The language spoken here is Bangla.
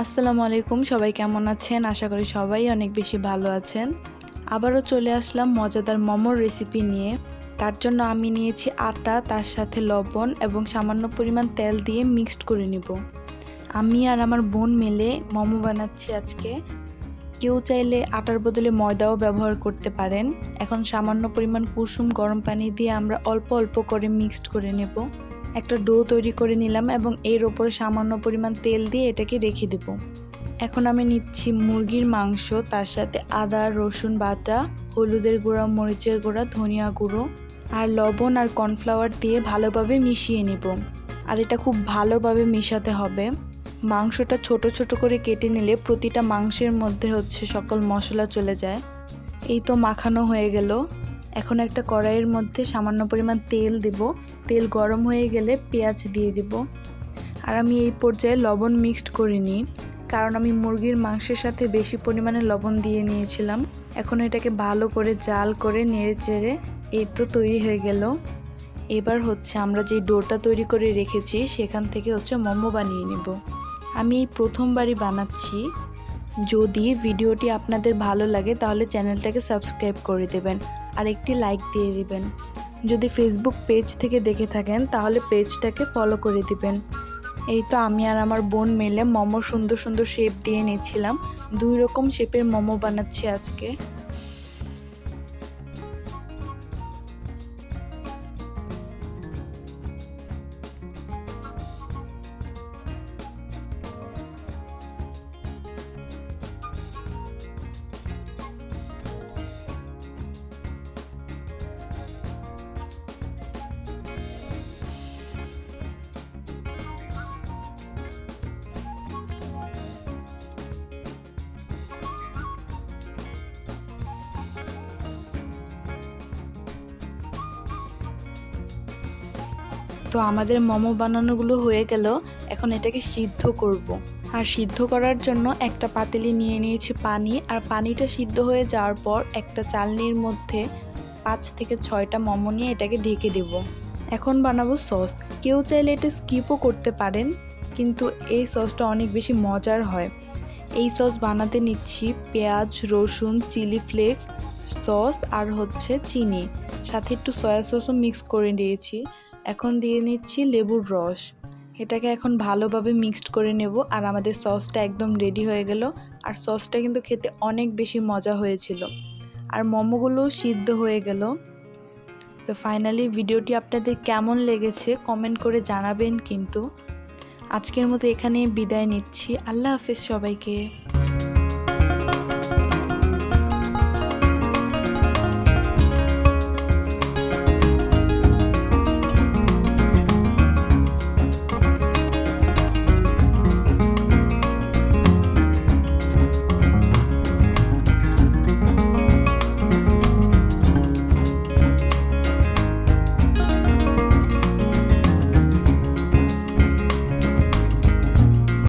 আসসালামু আলাইকুম, সবাই কেমন আছেন? আশা করি সবাই অনেক বেশি ভালো আছেন। আবারও চলে আসলাম মজাদার মোমোর রেসিপি নিয়ে। তার জন্য আমি নিয়েছি আটা, তার সাথে লবণ এবং সামান্য পরিমাণ তেল দিয়ে মিক্সড করে নিব। আমি আর আমার বোন মিলে মোমো বানাচ্ছি আজকে। কেউ চাইলে আটার বদলে ময়দাও ব্যবহার করতে পারেন। এখন সামান্য পরিমাণ কুসুম গরম পানি দিয়ে আমরা অল্প অল্প করে মিক্সড করে নেব। একটা ডো তৈরি করে নিলাম এবং এর ওপরে সামান্য পরিমাণ তেল দিয়ে এটাকে রেখে দেব। এখন আমি নিচ্ছি মুরগির মাংস, তার সাথে আদা রসুন বাটা, হলুদের গুঁড়া, মরিচের গুঁড়া, ধনিয়া গুঁড়ো আর লবণ আর কর্নফ্লাওয়ার দিয়ে ভালোভাবে মিশিয়ে নেব। আর এটা খুব ভালোভাবে মিশাতে হবে। মাংসটা ছোট ছোট করে কেটে নিলে প্রতিটা মাংসের মধ্যে সকল মশলা চলে যায়। এই তো মাখানো হয়ে গেল। এখন একটা কড়াইয়ের মধ্যে সামান্য পরিমাণ তেল দেব। তেল গরম হয়ে গেলে পেঁয়াজ দিয়ে দেব। আর আমি এই পর্যায়ে লবণ মিক্সড করে নিই, কারণ আমি মুরগির মাংসের সাথে বেশি পরিমাণে লবণ দিয়ে নিয়েছিলাম। এখন এটাকে ভালো করে জাল করে নেড়ে চেড়ে এই তো তৈরি হয়ে গেল। এবার আমরা যে ডোটা তৈরি করে রেখেছি সেখান থেকে মোমো বানিয়ে নেব। আমি এই প্রথমবারই বানাচ্ছি। যদি ভিডিওটি আপনাদের ভালো লাগে তাহলে চ্যানেলটাকে সাবস্ক্রাইব করে দেবেন আর একটি লাইক দিয়ে দিবেন। যদি ফেসবুক পেজ থেকে দেখে থাকেন তাহলে পেজটাকে ফলো করে দিবেন। এই তো আমি আর আমার বোন মিলে মোমো সুন্দর সুন্দর শেপ দিয়ে নিয়েছিলাম। 2 রকম শেপের মোমো বানাচ্ছি আজকে। তো আমাদের মোমো বানানোগুলো হয়ে গেল। এখন এটাকে সিদ্ধ করব। আর সিদ্ধ করার জন্য একটা পাতিলে নিয়ে নিয়েছি পানি। আর পানিটা সিদ্ধ হয়ে যাওয়ার পর একটা চালনির মধ্যে 5 থেকে 6টা মোমো নিয়ে এটাকে ঢেকে দেব। এখন বানাবো সস। কেউ চাইলে এটা স্কিপও করতে পারেন, কিন্তু এই সসটা অনেক বেশি মজার হয়। এই সস বানাতে নিচ্ছি পেঁয়াজ, রসুন, চিলি ফ্লেক্স, সস আর চিনি, সাথে একটু সয়া সসও মিক্স করে দিয়েছি। এখন দিয়ে নিচ্ছি লেবুর রস। এটাকে এখন ভালোভাবে মিক্সড করে নেব। আর আমাদের সসটা একদম রেডি হয়ে গেল। আর সসটা কিন্তু খেতে অনেক বেশি মজা হয়েছিল। আর মোমোগুলোও সিদ্ধ হয়ে গেল। তো ফাইনালি ভিডিওটি আপনাদের কেমন লেগেছে কমেন্ট করে জানাবেন। কিন্তু আজকের মতো এখানেই বিদায় নিচ্ছি। আল্লাহ হাফেজ সবাইকে।